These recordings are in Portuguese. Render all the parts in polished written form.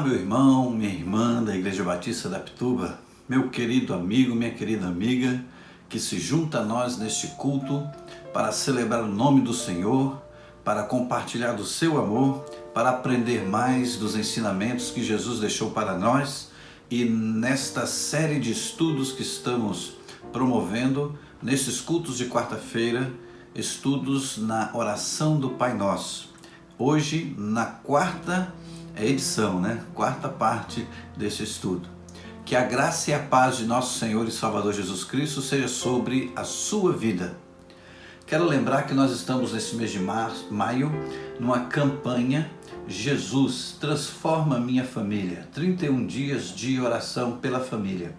meu irmão, minha irmã da Igreja Batista da Pituba, meu querido amigo, minha querida amiga, que se junta a nós neste culto para celebrar o nome do Senhor, para compartilhar do seu amor, para aprender mais dos ensinamentos que Jesus deixou para nós e nesta série de estudos que estamos promovendo, nesses cultos de quarta-feira, estudos na oração do Pai Nosso. Hoje, na quarta edição, quarta parte desse estudo. Que a graça e a paz de nosso Senhor e Salvador Jesus Cristo seja sobre a sua vida. Quero lembrar que nós estamos nesse mês de maio, numa campanha Jesus transforma minha família, 31 dias de oração pela família.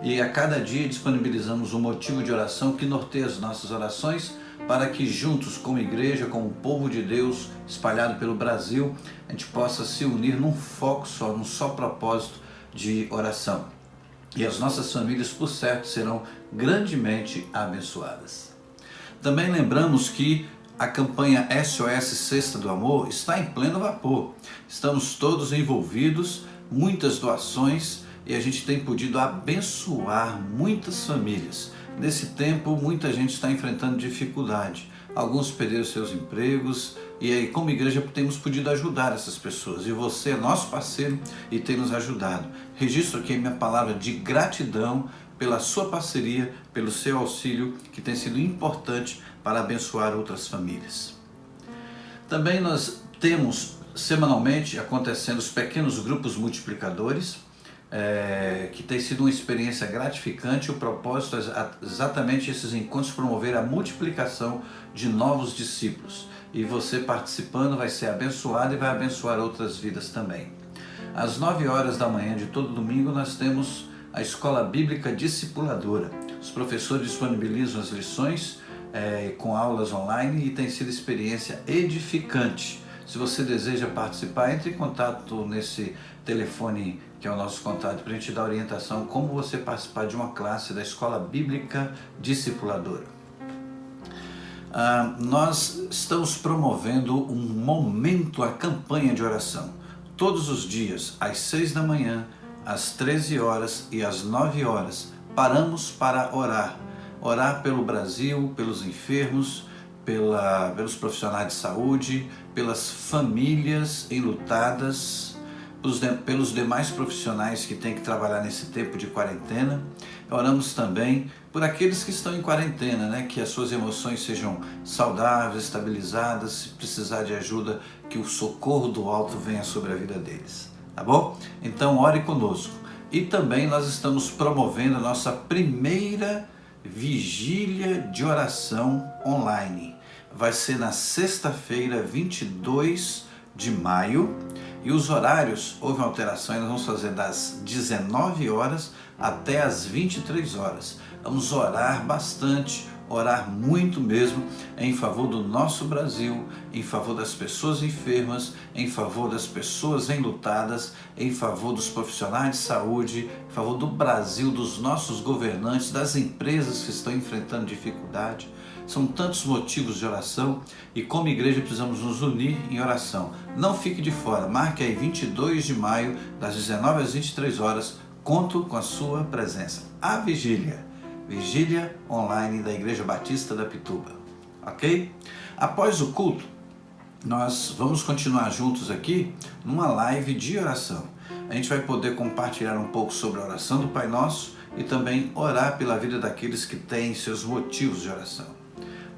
E a cada dia disponibilizamos um motivo de oração que norteia as nossas orações para que juntos, como igreja, como povo de Deus espalhado pelo Brasil, a gente possa se unir num foco só, num só propósito de oração. E as nossas famílias, por certo, serão grandemente abençoadas. Também lembramos que a campanha SOS Cesta do Amor está em pleno vapor. Estamos todos envolvidos, muitas doações e a gente tem podido abençoar muitas famílias. Nesse tempo, muita gente está enfrentando dificuldade. Alguns perderam seus empregos e aí, como igreja, temos podido ajudar essas pessoas. E você é nosso parceiro e tem nos ajudado. Registro aqui a minha palavra de gratidão pela sua parceria, pelo seu auxílio, que tem sido importante para abençoar outras famílias. Também nós temos semanalmente acontecendo os pequenos grupos multiplicadores, que tem sido uma experiência gratificante. O propósito é exatamente esses encontros promover a multiplicação de novos discípulos. E você participando vai ser abençoado e vai abençoar outras vidas também. Às 9 horas da manhã de todo domingo nós temos a Escola Bíblica Discipuladora. Os professores disponibilizam as lições com aulas online e tem sido experiência edificante. Se você deseja participar, entre em contato nesse telefone que é o nosso contato para a gente dar orientação como você participar de uma classe da Escola Bíblica Discipuladora. Nós estamos promovendo um momento, a campanha de oração. Todos os dias, às 6 da manhã, às 13 horas e às 9 horas, paramos para orar. Orar pelo Brasil, pelos enfermos, pelos profissionais de saúde, pelas famílias enlutadas, pelos demais profissionais que têm que trabalhar nesse tempo de quarentena. Oramos também por aqueles que estão em quarentena, que as suas emoções sejam saudáveis, estabilizadas, se precisar de ajuda, que o socorro do alto venha sobre a vida deles, tá bom? Então ore conosco. E também nós estamos promovendo a nossa primeira vigília de oração online. Vai ser na sexta-feira, 22 de maio, e os horários, houve uma alteração, nós vamos fazer das 19 horas até as 23 horas. Vamos orar bastante, orar muito mesmo, em favor do nosso Brasil, em favor das pessoas enfermas, em favor das pessoas enlutadas, em favor dos profissionais de saúde, em favor do Brasil, dos nossos governantes, das empresas que estão enfrentando dificuldade. São tantos motivos de oração e como igreja precisamos nos unir em oração. Não fique de fora, marque aí 22 de maio, das 19 às 23 horas, conto com a sua presença. A vigília online da Igreja Batista da Pituba, ok? Após o culto, nós vamos continuar juntos aqui numa live de oração. A gente vai poder compartilhar um pouco sobre a oração do Pai Nosso e também orar pela vida daqueles que têm seus motivos de oração.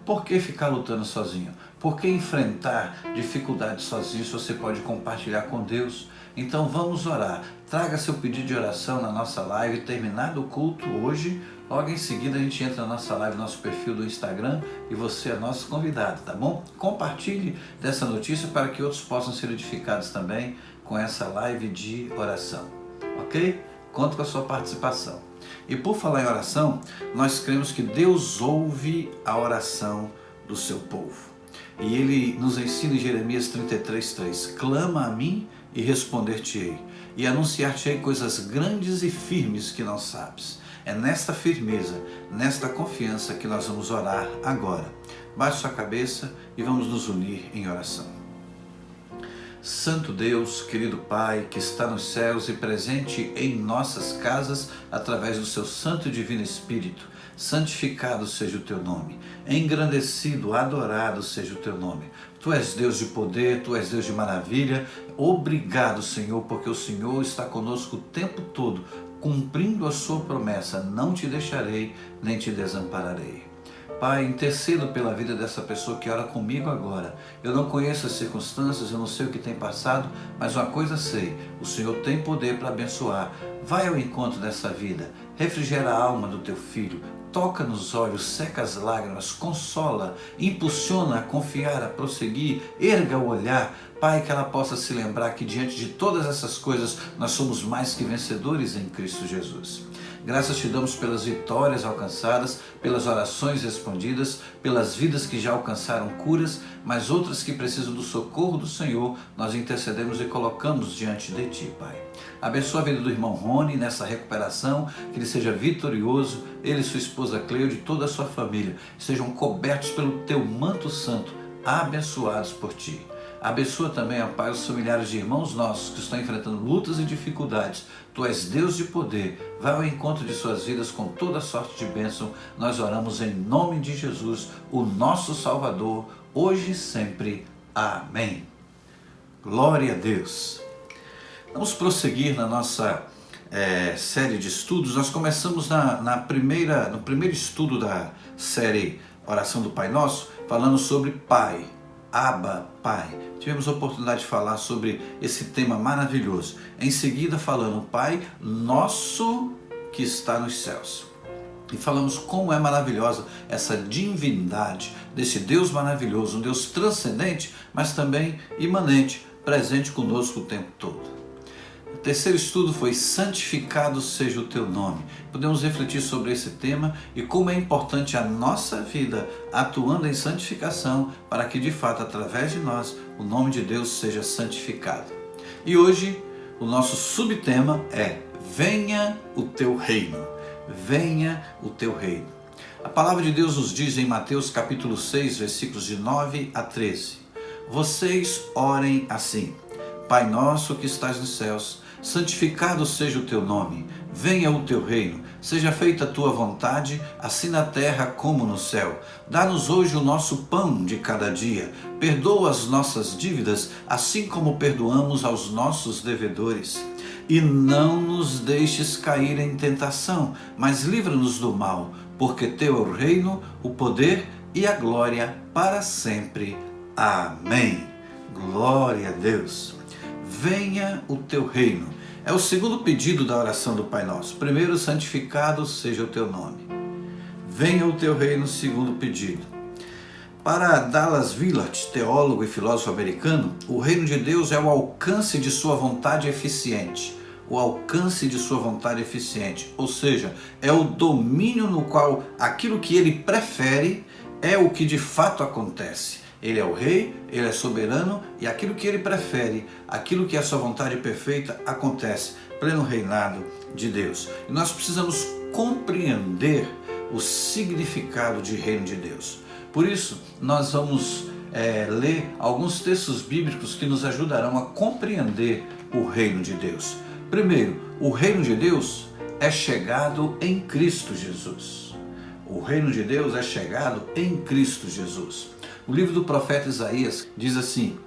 Por que ficar lutando sozinho? Por que enfrentar dificuldades sozinho se você pode compartilhar com Deus? Então vamos orar. Traga seu pedido de oração na nossa live. Terminado o culto hoje, logo em seguida a gente entra na nossa live, no nosso perfil do Instagram, e você é nosso convidado, tá bom? Compartilhe dessa notícia para que outros possam ser edificados também com essa live de oração, ok? Conto com a sua participação. E por falar em oração, nós cremos que Deus ouve a oração do seu povo. E Ele nos ensina em Jeremias 33:3, clama a mim e responder-te-ei, e anunciar-te-ei coisas grandes e firmes que não sabes. É nesta firmeza, nesta confiança que nós vamos orar agora. Baixe sua cabeça e vamos nos unir em oração. Santo Deus, querido Pai, que está nos céus e presente em nossas casas através do seu Santo e Divino Espírito, santificado seja o teu nome, engrandecido, adorado seja o teu nome. Tu és Deus de poder, tu és Deus de maravilha. Obrigado, Senhor, porque o Senhor está conosco o tempo todo, cumprindo a sua promessa: não te deixarei, nem te desampararei. Pai, intercedo pela vida dessa pessoa que ora comigo agora. Eu não conheço as circunstâncias, eu não sei o que tem passado, mas uma coisa sei: o Senhor tem poder para abençoar. Vai ao encontro dessa vida, refrigera a alma do teu filho, toca nos olhos, seca as lágrimas, consola, impulsiona a confiar, a prosseguir, erga o olhar. Pai, que ela possa se lembrar que diante de todas essas coisas nós somos mais que vencedores em Cristo Jesus. Graças te damos pelas vitórias alcançadas, pelas orações respondidas, pelas vidas que já alcançaram curas, mas outras que precisam do socorro do Senhor, nós intercedemos e colocamos diante de ti, Pai. Abençoa a vida do irmão Rony nessa recuperação, que ele seja vitorioso, ele e sua esposa Cleude e toda a sua família sejam cobertos pelo teu manto santo, abençoados por ti. Abençoa também, ó Pai, os familiares de irmãos nossos que estão enfrentando lutas e dificuldades. Tu és Deus de poder. Vai ao encontro de suas vidas com toda sorte de bênção. Nós oramos em nome de Jesus, o nosso Salvador, hoje e sempre. Amém. Glória a Deus. Vamos prosseguir na nossa série de estudos. Nós começamos no primeiro estudo da série Oração do Pai Nosso, falando sobre Pai. Abba, Pai. Tivemos a oportunidade de falar sobre esse tema maravilhoso. Em seguida, falando Pai Nosso que está nos céus. E falamos como é maravilhosa essa divindade desse Deus maravilhoso, um Deus transcendente, mas também imanente, presente conosco o tempo todo. O terceiro estudo foi santificado seja o teu nome. Podemos refletir sobre esse tema e como é importante a nossa vida atuando em santificação para que de fato através de nós o nome de Deus seja santificado. E hoje o nosso subtema é venha o teu reino. Venha o teu reino. A palavra de Deus nos diz em Mateus capítulo 6, versículos de 9 a 13. Vocês orem assim: Pai nosso que estás nos céus, santificado seja o teu nome, venha o teu reino, seja feita a tua vontade, assim na terra como no céu. Dá-nos hoje o nosso pão de cada dia, perdoa as nossas dívidas, assim como perdoamos aos nossos devedores. E não nos deixes cair em tentação, mas livra-nos do mal, porque teu é o reino, o poder e a glória para sempre. Amém. Glória a Deus. Venha o teu reino. É o segundo pedido da oração do Pai Nosso. Primeiro, santificado seja o teu nome. Venha o teu reino, segundo pedido. Para Dallas Willard, teólogo e filósofo americano, o reino de Deus é o alcance de sua vontade eficiente. O alcance de sua vontade eficiente, ou seja, é o domínio no qual aquilo que ele prefere é o que de fato acontece. Ele é o rei, ele é soberano e aquilo que ele prefere, aquilo que é a sua vontade perfeita, acontece. Pleno reinado de Deus. E nós precisamos compreender o significado de reino de Deus. Por isso, nós vamos ler alguns textos bíblicos que nos ajudarão a compreender o reino de Deus. Primeiro, o reino de Deus é chegado em Cristo Jesus. O reino de Deus é chegado em Cristo Jesus. O livro do profeta Isaías diz assim: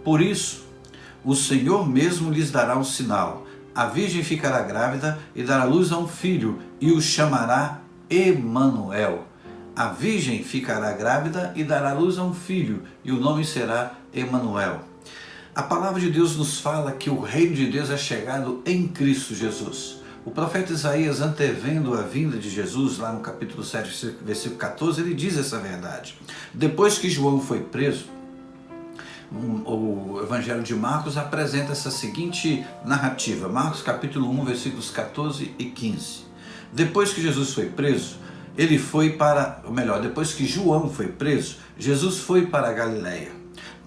por isso, o Senhor mesmo lhes dará um sinal. A virgem ficará grávida e dará luz a um filho e o chamará Emanuel. A virgem ficará grávida e dará luz a um filho e o nome será Emanuel. A palavra de Deus nos fala que o reino de Deus é chegado em Cristo Jesus. O profeta Isaías, antevendo a vinda de Jesus, lá no capítulo 7, versículo 14, ele diz essa verdade. Depois que João foi preso, o Evangelho de Marcos apresenta essa seguinte narrativa. Marcos capítulo 1, versículos 14 e 15. Depois que Jesus foi preso, depois que João foi preso, Jesus foi para a Galileia,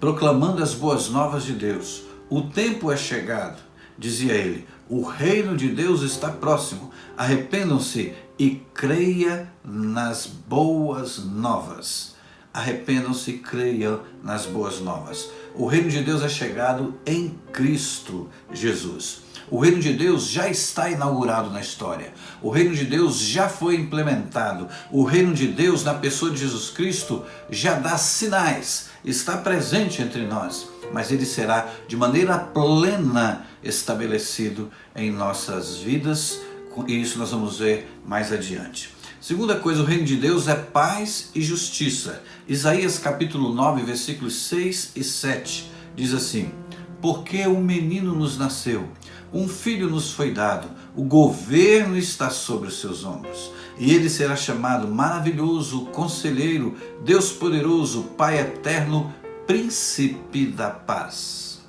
proclamando as boas novas de Deus. O tempo é chegado, dizia ele, o reino de Deus está próximo, arrependam-se e creia nas boas novas. arrependam-se e creiam nas boas novas. O reino de Deus é chegado em Cristo Jesus. O reino de Deus já está inaugurado na história. O reino de Deus já foi implementado. O reino de Deus, na pessoa de Jesus Cristo, já dá sinais, está presente entre nós, mas ele será de maneira plena estabelecido em nossas vidas, e isso nós vamos ver mais adiante. Segunda coisa, o reino de Deus é paz e justiça. Isaías capítulo 9, versículos 6 e 7, diz assim: porque um menino nos nasceu, um filho nos foi dado, o governo está sobre os seus ombros, e ele será chamado Maravilhoso, Conselheiro, Deus Poderoso, Pai Eterno, Príncipe da Paz.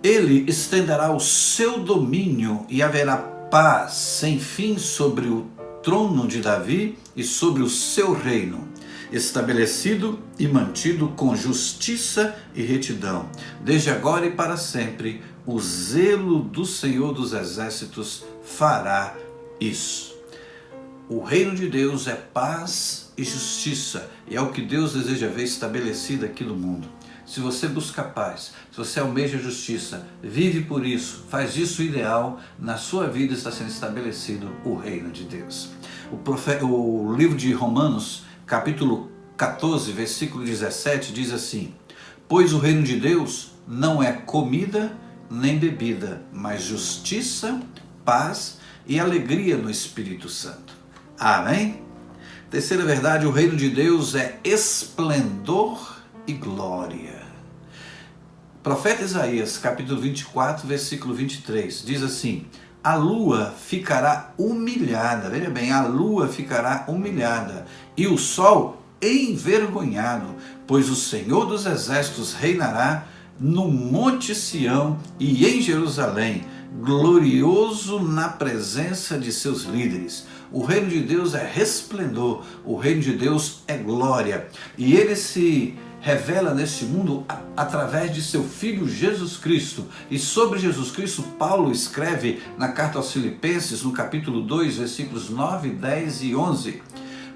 Ele estenderá o seu domínio e haverá paz sem fim sobre o trono de Davi e sobre o seu reino, estabelecido e mantido com justiça e retidão, desde agora e para sempre. O zelo do Senhor dos Exércitos fará isso. O reino de Deus é paz e justiça, e é o que Deus deseja ver estabelecido aqui no mundo. Se você busca paz, se você almeja justiça, vive por isso, faz isso ideal, na sua vida está sendo estabelecido o reino de Deus. O livro de Romanos, capítulo 14, versículo 17, diz assim: pois o reino de Deus não é comida nem bebida, mas justiça, paz e alegria no Espírito Santo. Amém? Terceira verdade, o reino de Deus é esplendor e glória. Profeta Isaías, capítulo 24, versículo 23, diz assim: a lua ficará humilhada, veja bem, a lua ficará humilhada e o sol envergonhado, pois o Senhor dos Exércitos reinará no Monte Sião e em Jerusalém, glorioso na presença de seus líderes. O reino de Deus é resplendor, o reino de Deus é glória, e ele se revela neste mundo através de seu Filho Jesus Cristo. E sobre Jesus Cristo, Paulo escreve na carta aos Filipenses, no capítulo 2, versículos 9, 10 e 11.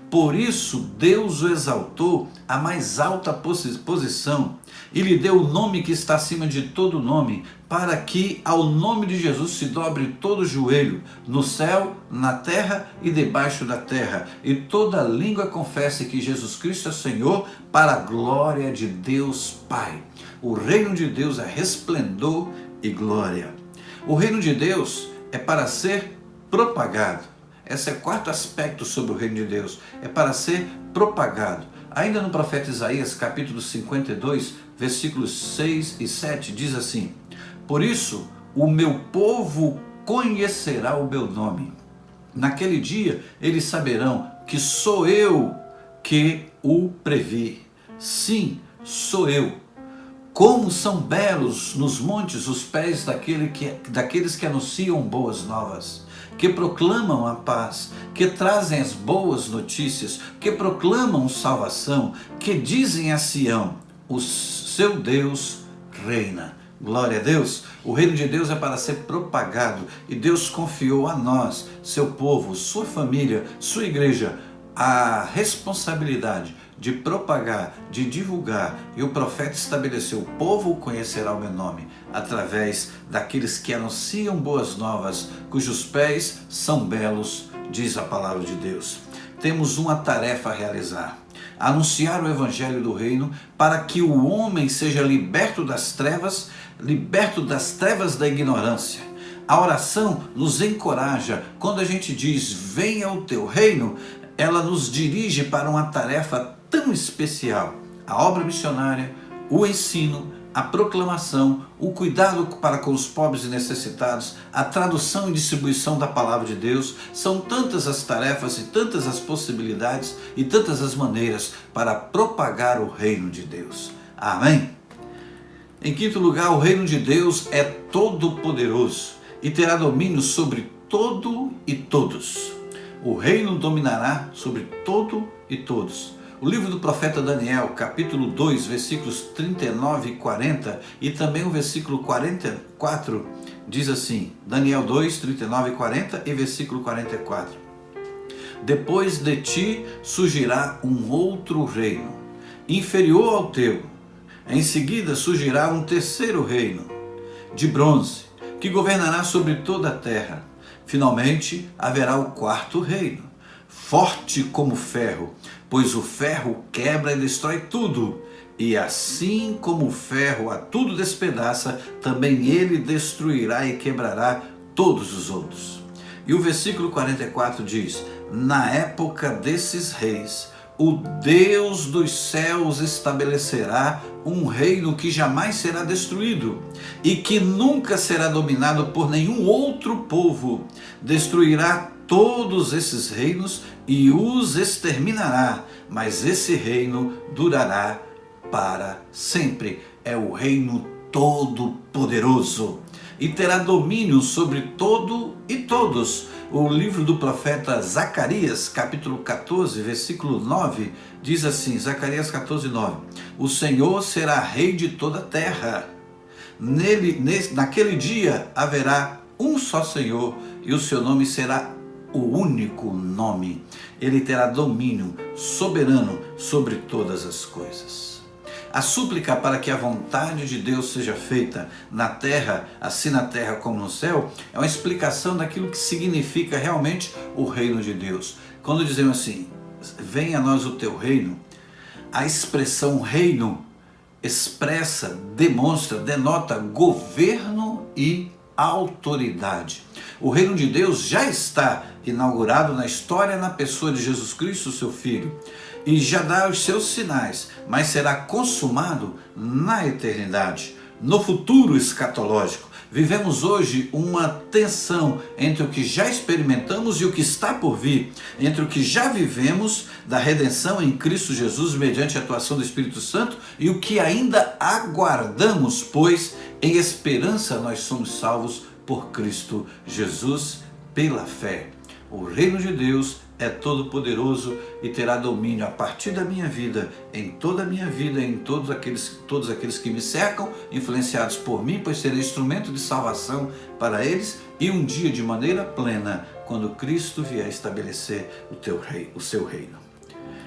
Por isso Deus o exaltou à mais alta posição e lhe deu o nome que está acima de todo nome, para que ao nome de Jesus se dobre todo o joelho, no céu, na terra e debaixo da terra, e toda língua confesse que Jesus Cristo é Senhor, para a glória de Deus Pai. O reino de Deus é resplendor e glória. O reino de Deus é para ser propagado. Esse é o quarto aspecto sobre o reino de Deus, é para ser propagado. Ainda no profeta Isaías, capítulo 52, versículos 6 e 7, diz assim: por isso o meu povo conhecerá o meu nome. Naquele dia eles saberão que sou eu que o previ. Sim, sou eu. Como são belos nos montes os pés daqueles que anunciam boas novas, que proclamam a paz, que trazem as boas notícias, que proclamam salvação, que dizem a Sião: o seu Deus reina. Glória a Deus. O reino de Deus é para ser propagado, e Deus confiou a nós, seu povo, sua família, sua igreja, a responsabilidade de propagar, de divulgar, e o profeta estabeleceu: o povo conhecerá o meu nome, através daqueles que anunciam boas novas, cujos pés são belos, diz a palavra de Deus. Temos uma tarefa a realizar: anunciar o evangelho do reino, para que o homem seja liberto das trevas da ignorância. A oração nos encoraja. Quando a gente diz: venha o teu reino, ela nos dirige para uma tarefa tão especial: a obra missionária, o ensino, a proclamação, o cuidado para com os pobres e necessitados, a tradução e distribuição da palavra de Deus. São tantas as tarefas e tantas as possibilidades e tantas as maneiras para propagar o reino de Deus. Amém? Em quinto lugar, o reino de Deus é todo poderoso e terá domínio sobre todo e todos. O reino dominará sobre todo e todos. O livro do profeta Daniel, capítulo 2, versículos 39 e 40, e também o versículo 44, diz assim: Daniel 2, 39 e 40 e versículo 44. Depois de ti surgirá um outro reino, inferior ao teu. Em seguida surgirá um terceiro reino, de bronze, que governará sobre toda a terra. Finalmente haverá o quarto reino, forte como ferro, pois o ferro quebra e destrói tudo. E assim como o ferro a tudo despedaça, também ele destruirá e quebrará todos os outros. E o versículo 44 diz: na época desses reis, o Deus dos céus estabelecerá um reino que jamais será destruído e que nunca será dominado por nenhum outro povo. Destruirá todos esses reinos e os exterminará, mas esse reino durará para sempre. É o reino todo-poderoso e terá domínio sobre todo e todos. O livro do profeta Zacarias, capítulo 14, versículo 9, diz assim, Zacarias 14, 9, o Senhor será rei de toda a terra. Naquele dia haverá um só Senhor e o seu nome será o único nome. Ele terá domínio soberano sobre todas as coisas. A súplica para que a vontade de Deus seja feita na terra, assim na terra como no céu, é uma explicação daquilo que significa realmente o reino de Deus. Quando dizemos assim, venha a nós o teu reino, a expressão reino expressa, demonstra, denota governo e autoridade. O reino de Deus já está inaugurado na história na pessoa de Jesus Cristo, seu Filho, e já dá os seus sinais, mas será consumado na eternidade, no futuro escatológico. Vivemos hoje uma tensão entre o que já experimentamos e o que está por vir, entre o que já vivemos da redenção em Cristo Jesus mediante a atuação do Espírito Santo e o que ainda aguardamos, pois em esperança nós somos salvos por Cristo Jesus pela fé. O reino de Deus é todo poderoso e terá domínio a partir da minha vida, em toda a minha vida, em todos aqueles que me cercam, influenciados por mim, pois serei instrumento de salvação para eles, e um dia de maneira plena, quando Cristo vier estabelecer o seu reino.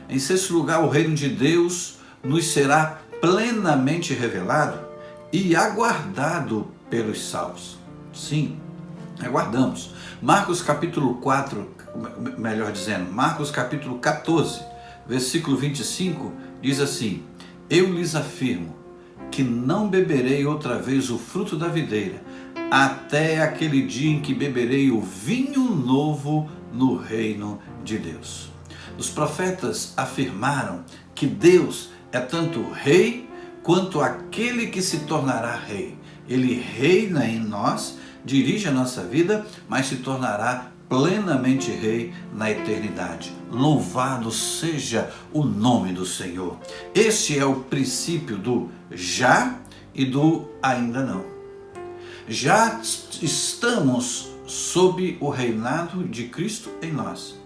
Em sexto lugar, o reino de Deus nos será plenamente revelado e aguardado pelos salvos. Sim, aguardamos. Marcos capítulo 4, Marcos capítulo 14, versículo 25, diz assim, eu lhes afirmo que não beberei outra vez o fruto da videira, até aquele dia em que beberei o vinho novo no reino de Deus. Os profetas afirmaram que Deus é tanto rei quanto aquele que se tornará rei. Ele reina em nós, dirige a nossa vida, mas se tornará plenamente rei na eternidade. Louvado seja o nome do Senhor. Este é o princípio do já e do ainda não. Já estamos sob o reinado de Cristo em nós,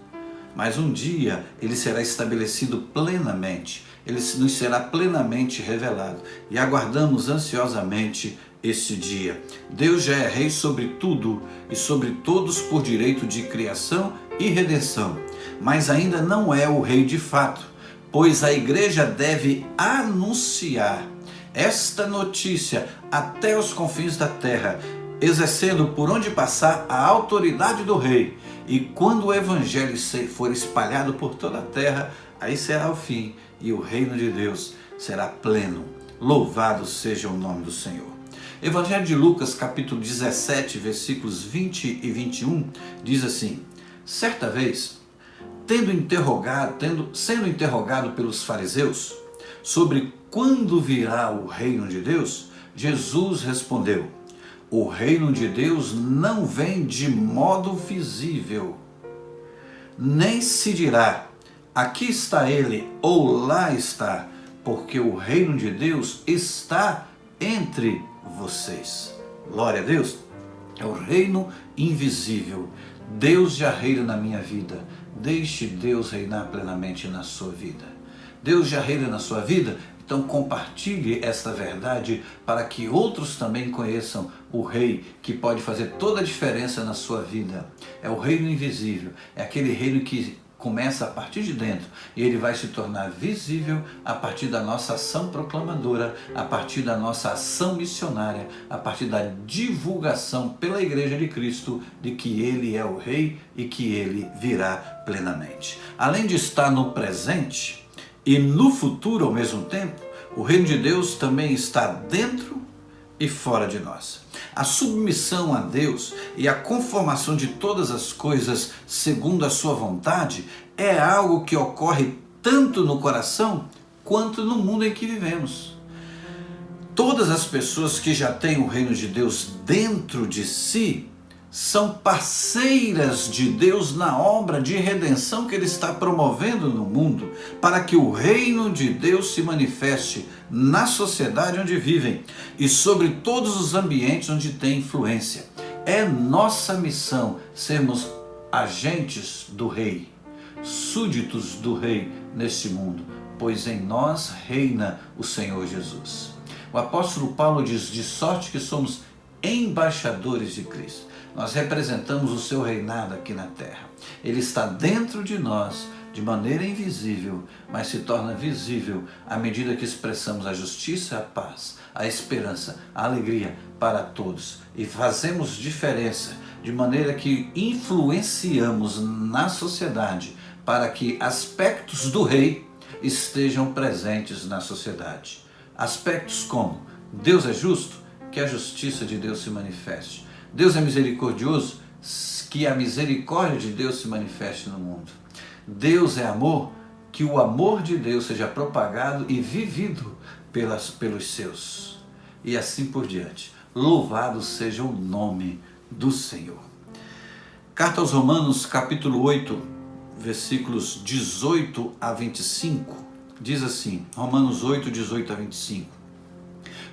mas um dia ele será estabelecido plenamente, ele nos será plenamente revelado e aguardamos ansiosamente este dia. Deus já é rei sobre tudo e sobre todos por direito de criação e redenção, mas ainda não é o rei de fato, pois a igreja deve anunciar esta notícia até os confins da terra, exercendo por onde passar a autoridade do rei. E quando o evangelho for espalhado por toda a terra, aí será o fim e o reino de Deus será pleno. Louvado seja o nome do Senhor. Evangelho de Lucas, capítulo 17, versículos 20 e 21, diz assim, certa vez, sendo interrogado pelos fariseus sobre quando virá o reino de Deus, Jesus respondeu, o reino de Deus não vem de modo visível, nem se dirá, aqui está ele ou lá está, porque o reino de Deus está entre vocês. Glória a Deus. É o reino invisível. Deus já reina na minha vida. Deixe Deus reinar plenamente na sua vida. Deus já reina na sua vida? Então compartilhe esta verdade para que outros também conheçam o Rei que pode fazer toda a diferença na sua vida. É o reino invisível. É aquele reino que começa a partir de dentro e ele vai se tornar visível a partir da nossa ação proclamadora, a partir da nossa ação missionária, a partir da divulgação pela Igreja de Cristo de que Ele é o Rei e que Ele virá plenamente. Além de estar no presente e no futuro ao mesmo tempo, o Reino de Deus também está dentro e fora de nós. A submissão a Deus e a conformação de todas as coisas segundo a sua vontade é algo que ocorre tanto no coração quanto no mundo em que vivemos. Todas as pessoas que já têm o reino de Deus dentro de si são parceiras de Deus na obra de redenção que Ele está promovendo no mundo, para que o reino de Deus se manifeste na sociedade onde vivem e sobre todos os ambientes onde tem influência. É nossa missão sermos agentes do Rei, súditos do Rei neste mundo, pois em nós reina o Senhor Jesus. O apóstolo Paulo diz: de sorte que somos embaixadores de Cristo. Nós representamos o seu reinado aqui na terra. Ele está dentro de nós de maneira invisível, mas se torna visível à medida que expressamos a justiça, a paz, a esperança, a alegria para todos e fazemos diferença de maneira que influenciamos na sociedade para que aspectos do rei estejam presentes na sociedade. Aspectos como: Deus é justo, que a justiça de Deus se manifeste. Deus é misericordioso, que a misericórdia de Deus se manifeste no mundo. Deus é amor, que o amor de Deus seja propagado e vivido pelos seus. E assim por diante. Louvado seja o nome do Senhor. Carta aos Romanos, capítulo 8, versículos 18 a 25, diz assim, Romanos 8, 18 a 25.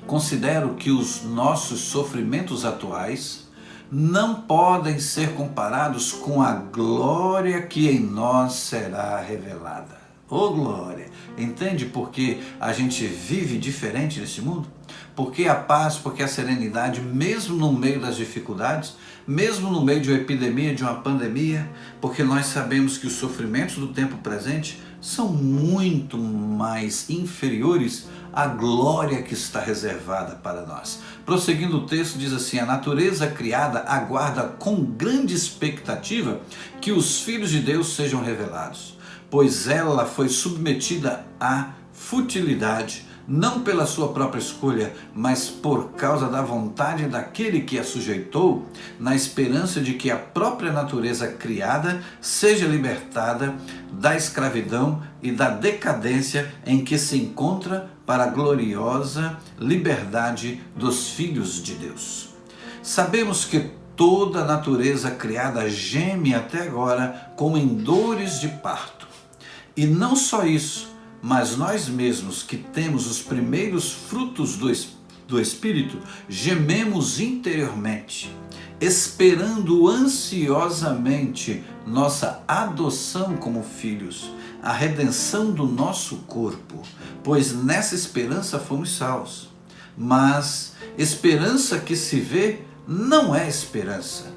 Considero que os nossos sofrimentos atuais não podem ser comparados com a glória que em nós será revelada. Ô glória! Entende por que a gente vive diferente nesse mundo? Porque a paz, porque a serenidade, mesmo no meio das dificuldades, mesmo no meio de uma epidemia, de uma pandemia, porque nós sabemos que os sofrimentos do tempo presente são muito mais inferiores à glória que está reservada para nós. Prosseguindo o texto, diz assim: a natureza criada aguarda com grande expectativa que os filhos de Deus sejam revelados, pois ela foi submetida à futilidade, não pela sua própria escolha, mas por causa da vontade daquele que a sujeitou, na esperança de que a própria natureza criada seja libertada da escravidão e da decadência em que se encontra para a gloriosa liberdade dos filhos de Deus. Sabemos que toda a natureza criada geme até agora como em dores de parto. E não só isso, mas nós mesmos que temos os primeiros frutos do Espírito, gememos interiormente, esperando ansiosamente nossa adoção como filhos, a redenção do nosso corpo, pois nessa esperança fomos salvos. Mas esperança que se vê não é esperança.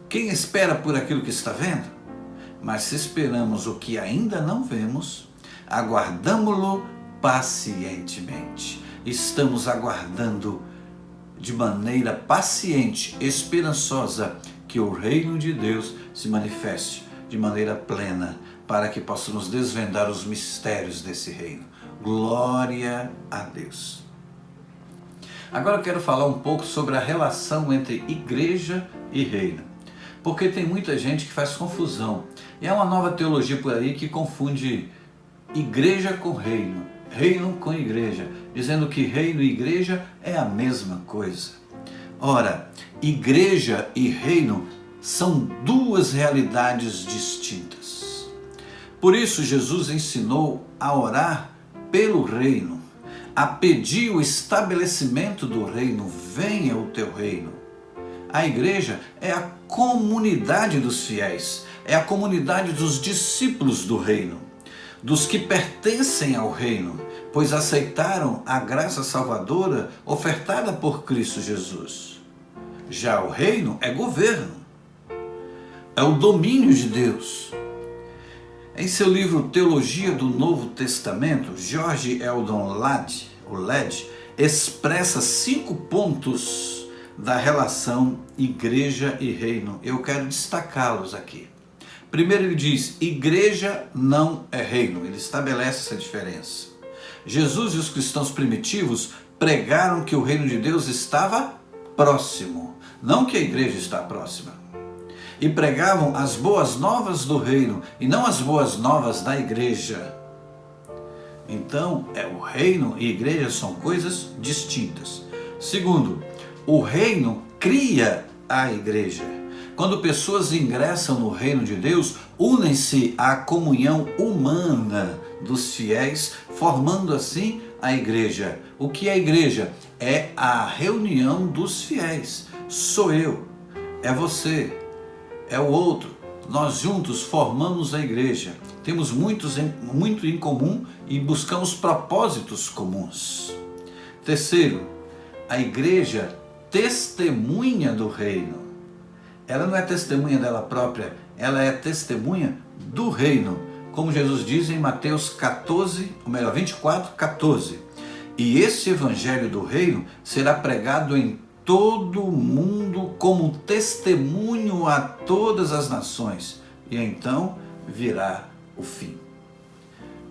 Quem espera por aquilo que está vendo? Mas se esperamos o que ainda não vemos, aguardamo-lo pacientemente. Estamos aguardando de maneira paciente, esperançosa, que o reino de Deus se manifeste de maneira plena, para que possamos desvendar os mistérios desse reino. Glória a Deus. Agora eu quero falar um pouco sobre a relação entre igreja e reino, porque tem muita gente que faz confusão. E há uma nova teologia por aí que confunde igreja com reino, reino com igreja, dizendo que reino e igreja é a mesma coisa. Ora, igreja e reino são duas realidades distintas. Por isso Jesus ensinou a orar pelo reino, a pedir o estabelecimento do reino: venha o teu reino. A igreja é a comunidade dos fiéis, é a comunidade dos discípulos do reino, dos que pertencem ao reino, pois aceitaram a graça salvadora ofertada por Cristo Jesus. Já o reino é governo, é o domínio de Deus, Em seu livro Teologia do Novo Testamento, George Eldon Ladd expressa 5 pontos da relação igreja e reino. Eu quero destacá-los aqui. Primeiro ele diz, igreja não é reino. Ele estabelece essa diferença. Jesus e os cristãos primitivos pregaram que o reino de Deus estava próximo, não que a igreja está próxima. E pregavam as boas novas do reino e não as boas novas da igreja. Então, o reino e igreja são coisas distintas. Segundo, o reino cria a igreja. Quando pessoas ingressam no reino de Deus, unem-se à comunhão humana dos fiéis, formando assim a igreja. O que é a igreja? É a reunião dos fiéis. Sou eu, é você, é o outro. Nós juntos formamos a igreja. Temos muito em comum e buscamos propósitos comuns. Terceiro, a igreja testemunha do reino. Ela não é testemunha dela própria, ela é testemunha do reino. Como Jesus diz em Mateus 24, 14. E esse evangelho do reino será pregado em todo o mundo como testemunho a todas as nações. E então virá o fim.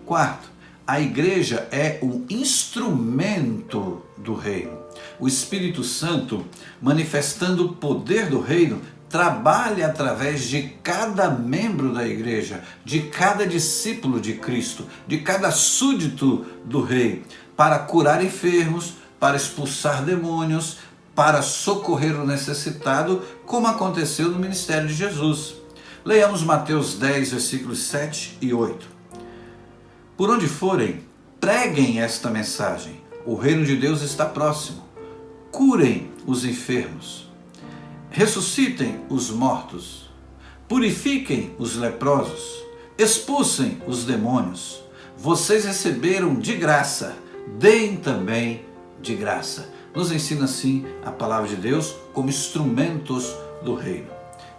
Quarto, a igreja é um instrumento do reino. O Espírito Santo, manifestando o poder do reino, trabalha através de cada membro da igreja, de cada discípulo de Cristo, de cada súdito do rei, para curar enfermos, para expulsar demônios, para socorrer o necessitado, como aconteceu no ministério de Jesus. Leiamos Mateus 10, versículos 7 e 8. Por onde forem, preguem esta mensagem. O reino de Deus está próximo. Curem os enfermos. Ressuscitem os mortos. Purifiquem os leprosos. Expulsem os demônios. Vocês receberam de graça, deem também de graça. Nos ensina assim a palavra de Deus como instrumentos do reino.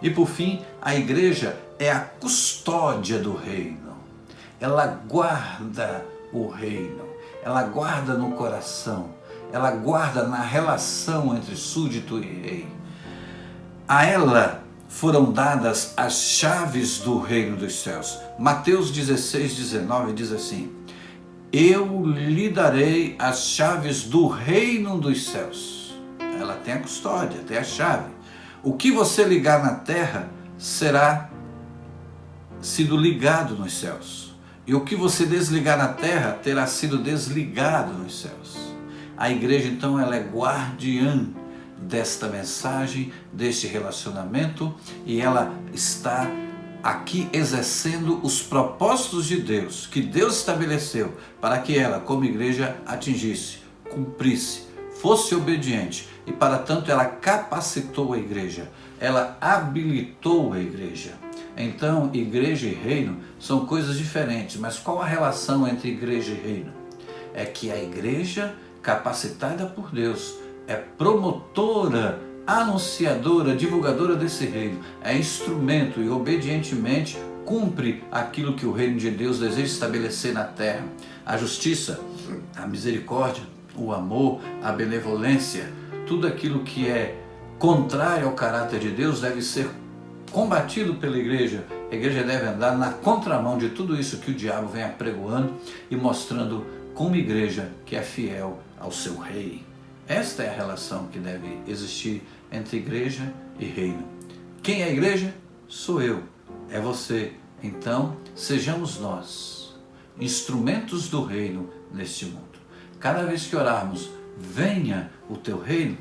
E por fim, a igreja é a custódia do reino. Ela guarda o reino, ela guarda no coração, ela guarda na relação entre súdito e rei. A ela foram dadas as chaves do reino dos céus. Mateus 16, 19 diz assim: eu lhe darei as chaves do reino dos céus. Ela tem a custódia, tem a chave. O que você ligar na terra será sido ligado nos céus. E o que você desligar na terra terá sido desligado nos céus. A igreja, então, ela é guardiã desta mensagem, deste relacionamento, e ela está aqui exercendo os propósitos de Deus, que Deus estabeleceu para que ela, como igreja, atingisse, cumprisse, fosse obediente, e para tanto ela capacitou a igreja, ela habilitou a igreja. Então, igreja e reino são coisas diferentes, mas qual a relação entre igreja e reino? É que a igreja, capacitada por Deus, é promotora, anunciadora, divulgadora desse reino, é instrumento e obedientemente cumpre aquilo que o reino de Deus deseja estabelecer na terra. A justiça, a misericórdia, o amor, a benevolência, tudo aquilo que é contrário ao caráter de Deus deve ser combatido pela igreja. A igreja deve andar na contramão de tudo isso que o diabo vem apregoando e mostrando como igreja que é fiel ao seu rei. Esta é a relação que deve existir entre igreja e reino. Quem é a igreja? Sou eu, é você. Então, sejamos nós, instrumentos do reino neste mundo. Cada vez que orarmos, venha o teu reino,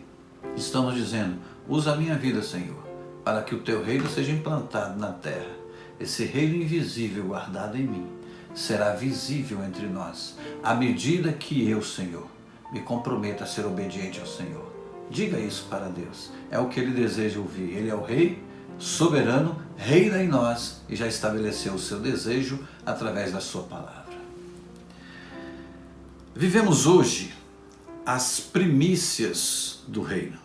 estamos dizendo, usa a minha vida, Senhor, para que o teu reino seja implantado na terra. Esse reino invisível guardado em mim será visível entre nós, à medida que eu, Senhor, me comprometo a ser obediente ao Senhor. Diga isso para Deus. É o que Ele deseja ouvir. Ele é o Rei soberano, reina em nós e já estabeleceu o seu desejo através da sua palavra. Vivemos hoje as primícias do reino.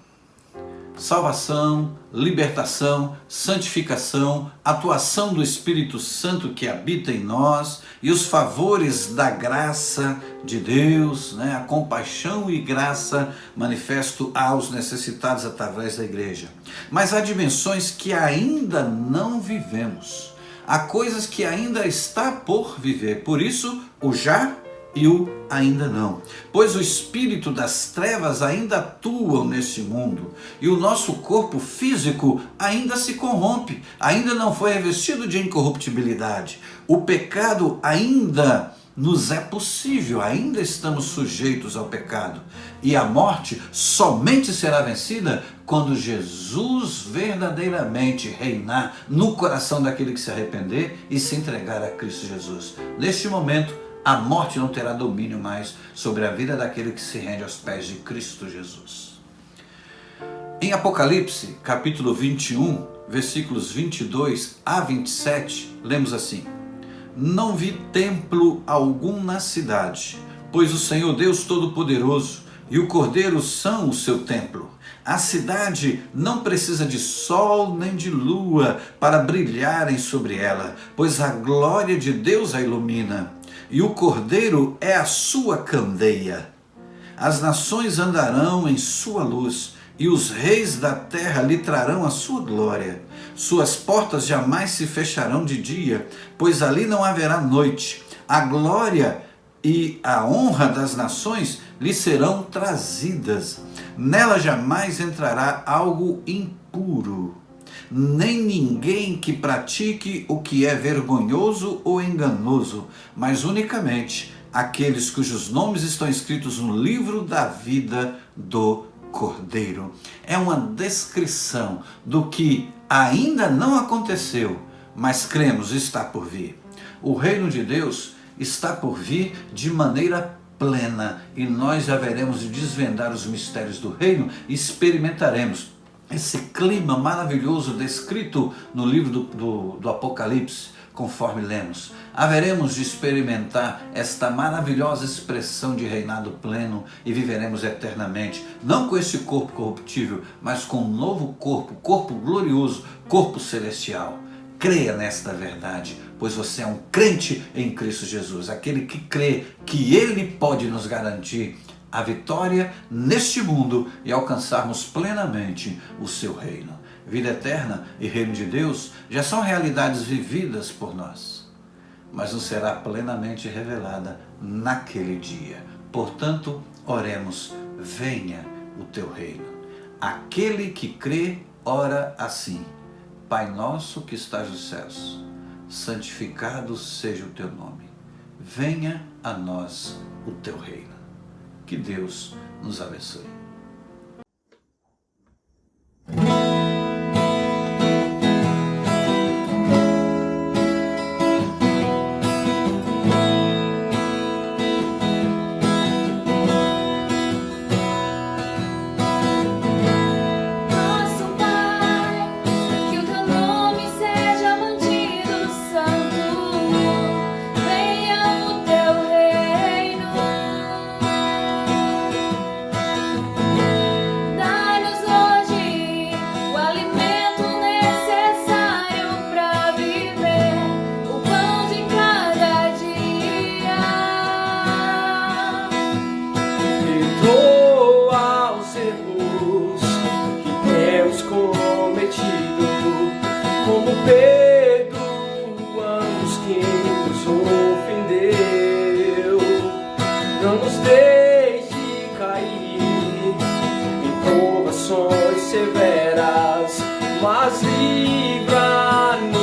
salvação, libertação, santificação, atuação do Espírito Santo que habita em nós e os favores da graça de Deus, a compaixão e graça manifesto aos necessitados através da igreja. Mas há dimensões que ainda não vivemos, há coisas que ainda está por viver, por isso o já e o ainda não, pois o espírito das trevas ainda atua nesse mundo e o nosso corpo físico ainda se corrompe, ainda não foi revestido de incorruptibilidade. O pecado ainda nos é possível, ainda estamos sujeitos ao pecado e a morte somente será vencida quando Jesus verdadeiramente reinar no coração daquele que se arrepender e se entregar a Cristo Jesus. Neste momento, a morte não terá domínio mais sobre a vida daquele que se rende aos pés de Cristo Jesus. Em Apocalipse, capítulo 21, versículos 22 a 27, lemos assim: Não vi templo algum na cidade, pois o Senhor Deus Todo-Poderoso e o Cordeiro são o seu templo. A cidade não precisa de sol nem de lua para brilharem sobre ela, pois a glória de Deus a ilumina. E o Cordeiro é a sua candeia. As nações andarão em sua luz, e os reis da terra lhe trarão a sua glória. Suas portas jamais se fecharão de dia, pois ali não haverá noite. A glória e a honra das nações lhe serão trazidas. Nela jamais entrará algo impuro, nem ninguém que pratique o que é vergonhoso ou enganoso, mas unicamente aqueles cujos nomes estão escritos no livro da vida do Cordeiro. É uma descrição do que ainda não aconteceu, mas cremos está por vir. O reino de Deus está por vir de maneira plena e nós haveremos de desvendar os mistérios do reino e experimentaremos esse clima maravilhoso descrito no livro do Apocalipse, conforme lemos. Haveremos de experimentar esta maravilhosa expressão de reinado pleno e viveremos eternamente, não com esse corpo corruptível, mas com um novo corpo, corpo glorioso, corpo celestial. Creia nesta verdade, pois você é um crente em Cristo Jesus, aquele que crê que Ele pode nos garantir a vitória neste mundo e alcançarmos plenamente o seu reino. Vida eterna e reino de Deus já são realidades vividas por nós, mas nos será plenamente revelada naquele dia. Portanto, oremos: venha o teu reino. Aquele que crê, ora assim: Pai nosso que estás nos céus, santificado seja o teu nome. Venha a nós o teu reino. Que Deus nos abençoe. Perdoa-nos quem nos ofendeu, não nos deixe cair em provações severas, mas livra-nos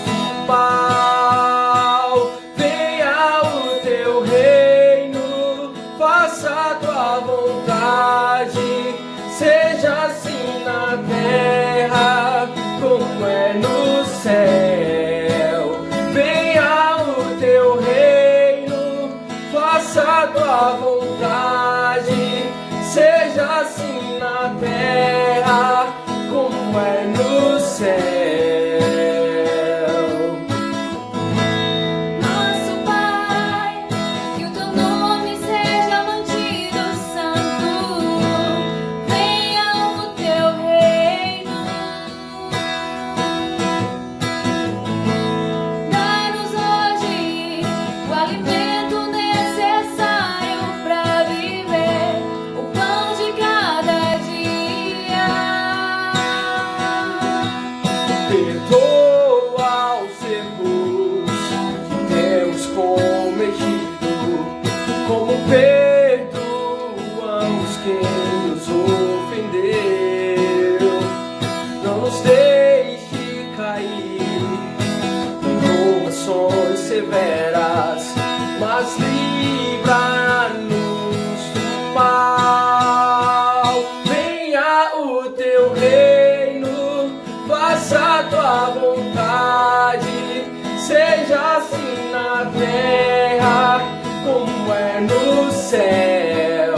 do mal. Venha o teu reino, faça a tua vontade, seja assim na terra como é no céu. Venha o teu reino, faça a tua vontade, seja assim na terra como é no céu. Venha o teu reino. mas livra-nos do mal. Venha o teu reino, faça a tua vontade, seja assim na terra como é no céu.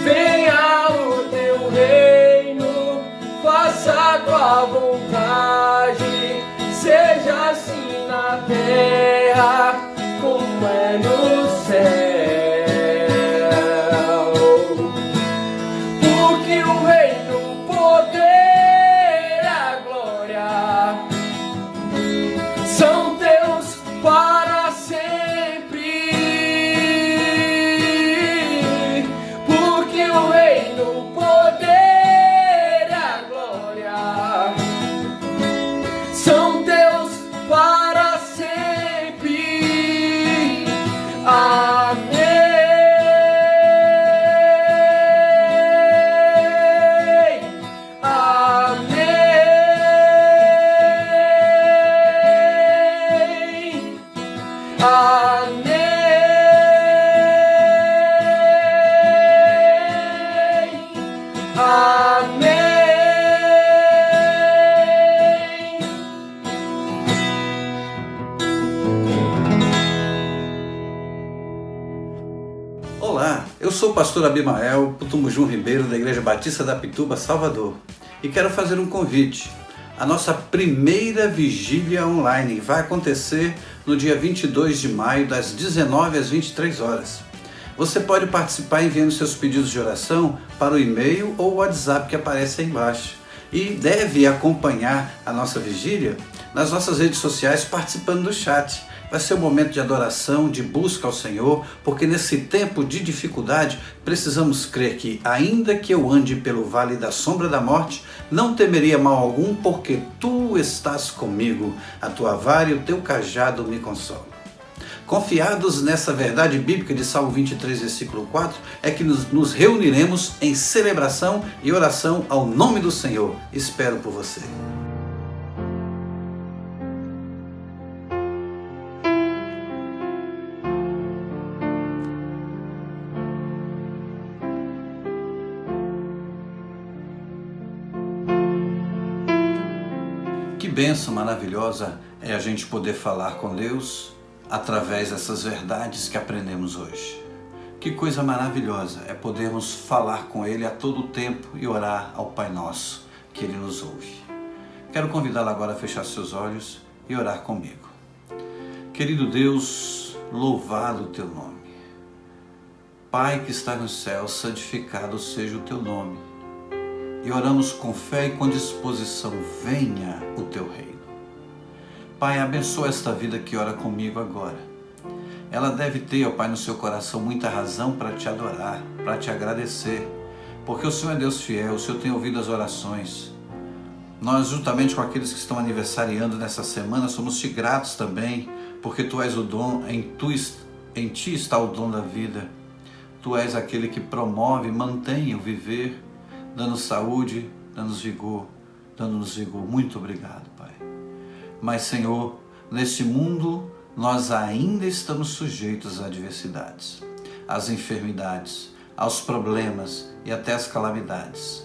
Venha o teu reino, faça a tua vontade, seja assim na terra como é no céu. Porque o reino, o poder, a glória são teus para sempre. Porque o reino, o poder, a glória são teus para sempre. Amém. Amém. Amém. Amém. Olá, eu sou o pastor Abimael Putumujum Ribeiro, da Igreja Batista da Pituba, Salvador, e quero fazer um convite. A nossa primeira vigília online vai acontecer no dia 22 de maio, das 19 às 23 horas. Você pode participar enviando seus pedidos de oração para o e-mail ou o WhatsApp que aparece aí embaixo. E deve acompanhar a nossa vigília nas nossas redes sociais participando do chat. Vai ser um momento de adoração, de busca ao Senhor, porque nesse tempo de dificuldade precisamos crer que, ainda que eu ande pelo vale da sombra da morte, não temeria mal algum, porque tu estás comigo, a tua vara e o teu cajado me consolam. Confiados nessa verdade bíblica de Salmo 23, versículo 4, é que nos reuniremos em celebração e oração ao nome do Senhor. Espero por você. Que bênção maravilhosa é a gente poder falar com Deus através dessas verdades que aprendemos hoje. Que coisa maravilhosa é podermos falar com Ele a todo tempo e orar ao Pai Nosso, que Ele nos ouve. Quero convidá-lo agora a fechar seus olhos e orar comigo. Querido Deus, louvado o Teu nome. Pai que está no céu, santificado seja o Teu nome. E oramos com fé e com disposição, venha o Teu reino. Pai, abençoa esta vida que ora comigo agora. Ela deve ter, ó Pai, no seu coração muita razão para Te adorar, para Te agradecer, porque o Senhor é Deus fiel, o Senhor tem ouvido as orações. Nós, juntamente com aqueles que estão aniversariando nessa semana, somos Te gratos também, porque Tu és o dom, em Ti está o dom da vida. Tu és aquele que promove, mantém o viver, dando saúde, dando-nos vigor. Muito obrigado, Pai. Mas, Senhor, neste mundo nós ainda estamos sujeitos às adversidades, às enfermidades, aos problemas e até às calamidades.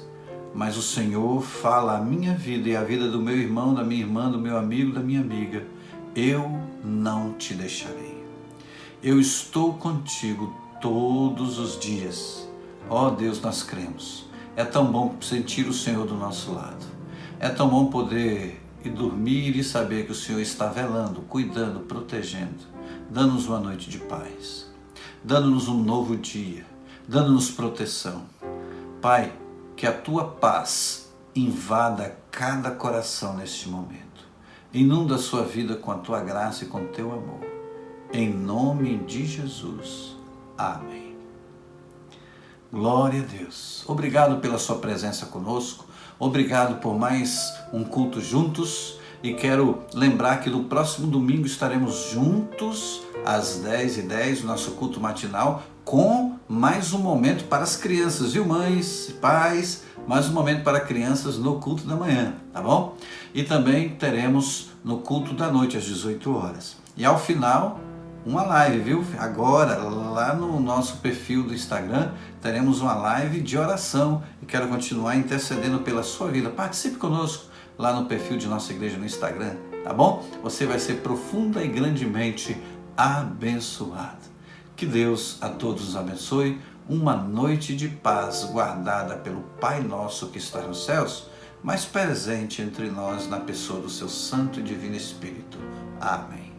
Mas o Senhor fala a minha vida e a vida do meu irmão, da minha irmã, do meu amigo, da minha amiga. Eu não te deixarei. Eu estou contigo todos os dias. Ó Deus, nós cremos. É tão bom sentir o Senhor do nosso lado. É tão bom poder ir dormir e saber que o Senhor está velando, cuidando, protegendo, dando-nos uma noite de paz, dando-nos um novo dia, dando-nos proteção. Pai, que a Tua paz invada cada coração neste momento. Inunda a sua vida com a Tua graça e com o Teu amor. Em nome de Jesus. Amém. Glória a Deus. Obrigado pela sua presença conosco. Obrigado por mais um culto juntos. E quero lembrar que no próximo domingo estaremos juntos às 10h10, o nosso culto matinal, com mais um momento para as crianças, viu, mães e pais? Mais um momento para crianças no culto da manhã, tá bom? E também teremos no culto da noite às 18 horas. E ao final, uma live, viu? Agora, lá no nosso perfil do Instagram, teremos uma live de oração e quero continuar intercedendo pela sua vida. Participe conosco lá no perfil de nossa igreja no Instagram, tá bom? Você vai ser profunda e grandemente abençoado. Que Deus a todos os abençoe. Uma noite de paz guardada pelo Pai nosso que está nos céus, mas presente entre nós na pessoa do seu Santo e Divino Espírito. Amém.